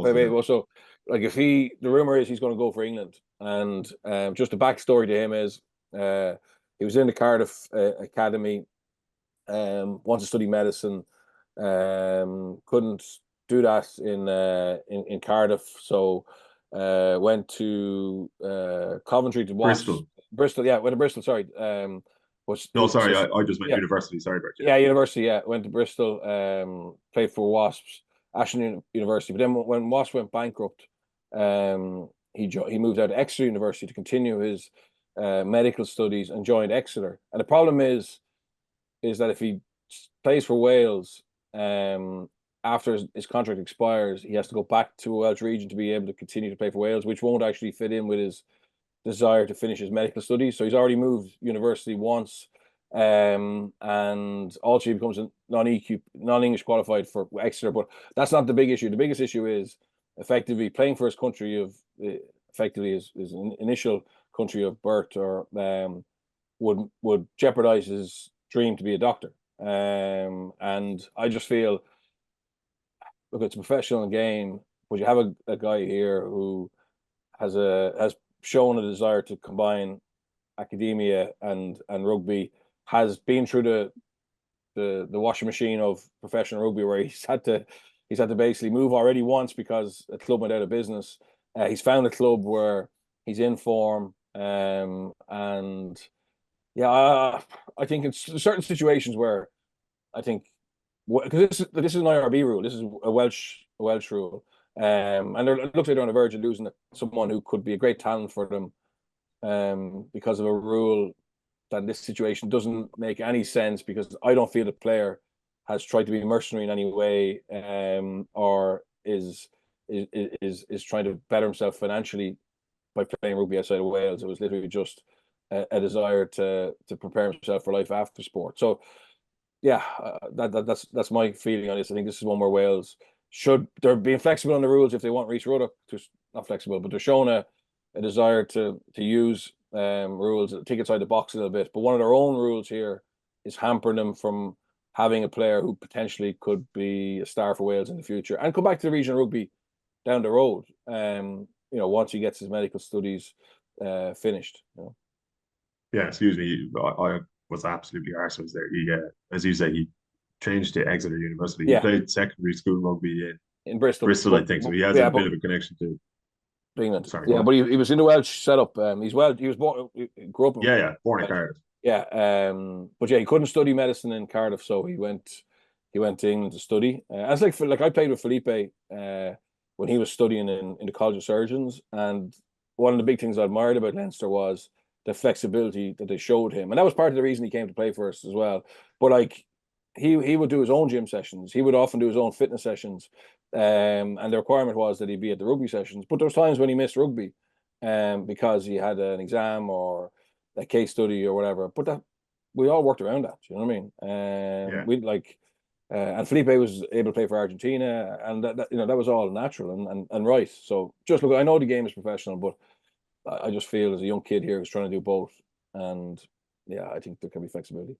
Feyi-Waboso. So, like, the rumor is he's going to go for England, and just the backstory to him is he was in the Cardiff academy, wants to study medicine, couldn't do that in Cardiff, so went to Coventry to watch Bristol. Yeah, went to Bristol. Sorry, no, sorry, I just meant university. Sorry, Bert. Yeah, university. Yeah, went to Bristol. Played for Wasps, Ashton University. But then when Wasps went bankrupt, he moved out to Exeter University to continue his medical studies and joined Exeter. And the problem is that if he plays for Wales, after his contract expires, he has to go back to Welsh region to be able to continue to play for Wales, which won't actually fit in with his desire to finish his medical studies. So he's already moved university once, and also he becomes a non-English qualified for Exeter. But that's not the big issue. The biggest issue is effectively playing for his country of effectively his initial country of birth, or would jeopardize his dream to be a doctor. And I just feel, look, it's a professional game, but you have a guy here who has shown a desire to combine academia and rugby, has been through the washing machine of professional rugby, where he's had to basically move already once because a club went out of business. He's found a club where he's in form, and yeah, I think in certain situations where I think, because this is an IRB rule, this is a Welsh rule, and it looks like they're on the verge of losing someone who could be a great talent for them, because of a rule that in this situation doesn't make any sense, because I don't feel the player has tried to be mercenary in any way, or is trying to better himself financially by playing rugby outside of Wales. It was literally just a desire to prepare himself for life after sport. So yeah, that's my feeling on this. I think this is one where Wales they're being flexible on the rules if they want Reece Ruddock, just not flexible, but they're showing a desire to use rules that think outside the box a little bit. But one of their own rules here is hampering them from having a player who potentially could be a star for Wales in the future and come back to the regional rugby down the road. Once he gets his medical studies finished. Yeah, excuse me. I was absolutely arseholes there. He, as you say, he changed to Exeter University. He played secondary school rugby in Bristol, I think. So he has a bit of a connection to England. Sorry, yeah, but he was in the Welsh setup. He was born, grew up in born in Cardiff. Yeah, but yeah, he couldn't study medicine in Cardiff, so he went to England to study. As like I played with Felipe when he was studying in the College of Surgeons, and one of the big things I admired about Leinster was the flexibility that they showed him, and that was part of the reason he came to play for us as well. But like, he would do his own gym sessions. He would often do his own fitness sessions, and the requirement was that he be at the rugby sessions. But there was times when he missed rugby, because he had an exam or a case study or whatever. But that we all worked around that. You know what I mean? We like, and Felipe was able to play for Argentina, and that was all natural and right. So just look, I know the game is professional, but I just feel as a young kid here who's trying to do both, and yeah, I think there can be flexibility.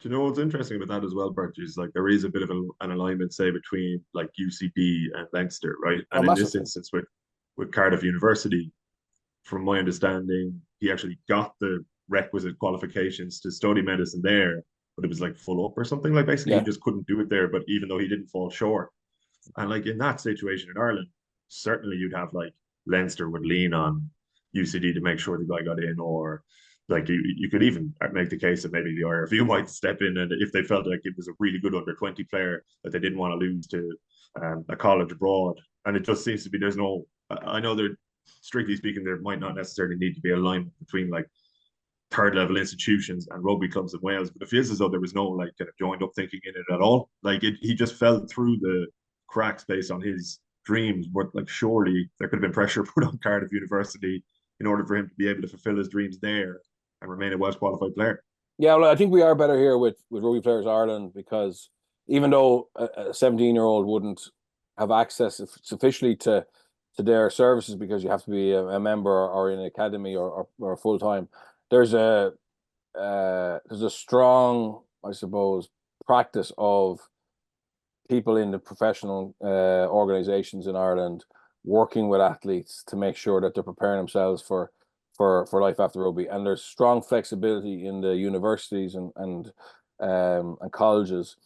Do you know what's interesting about that as well, Bert? Is like there is a bit of an alignment, say, between like UCD and Leinster, right? And in this instance, with Cardiff University, from my understanding, he actually got the requisite qualifications to study medicine there, but it was like full up or something. Like basically, he just couldn't do it there. But even though he didn't fall short, and like in that situation in Ireland, certainly you'd have like Leinster would lean on UCD to make sure the guy got in, or like you could even make the case that maybe the IRFU might step in, and if they felt like it was a really good under-20 player that they didn't want to lose to a college abroad. And it just seems to be there's no, I know there, strictly speaking, there might not necessarily need to be a alignment between like third level institutions and rugby clubs in Wales, but it feels as though there was no like kind of joined up thinking in it at all. Like he just fell through the cracks based on his dreams, but like surely there could have been pressure put on Cardiff University in order for him to be able to fulfill his dreams there and remain a Welsh qualified player. Yeah, well, I think we are better here with Rugby Players Ireland, because even though a 17-year-old wouldn't have access sufficiently to their services because you have to be a member or in an academy or full time, there's a strong, I suppose, practice of people in the professional organizations in Ireland working with athletes to make sure that they're preparing themselves for life after rugby. And there's strong flexibility in the universities and colleges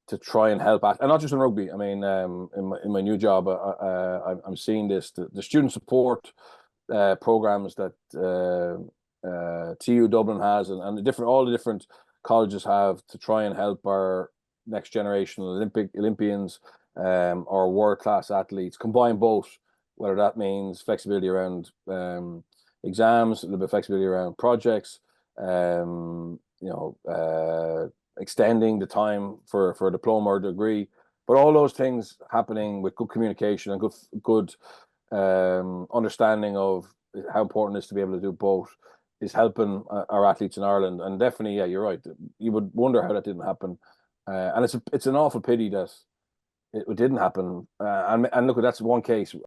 to try and help and not just in rugby. I mean, in my new job, I'm seeing this the student support programs that TU Dublin has, and all the different colleges have to try and help our next generation Olympians or world class athletes combine both, whether that means flexibility around exams, a little bit of flexibility around projects, extending the time for a diploma or degree, but all those things happening with good communication and good understanding of how important it is to be able to do both is helping our athletes in Ireland. And definitely, yeah, you're right. You would wonder how that didn't happen, and it's an awful pity that it didn't happen. And look, that's one case.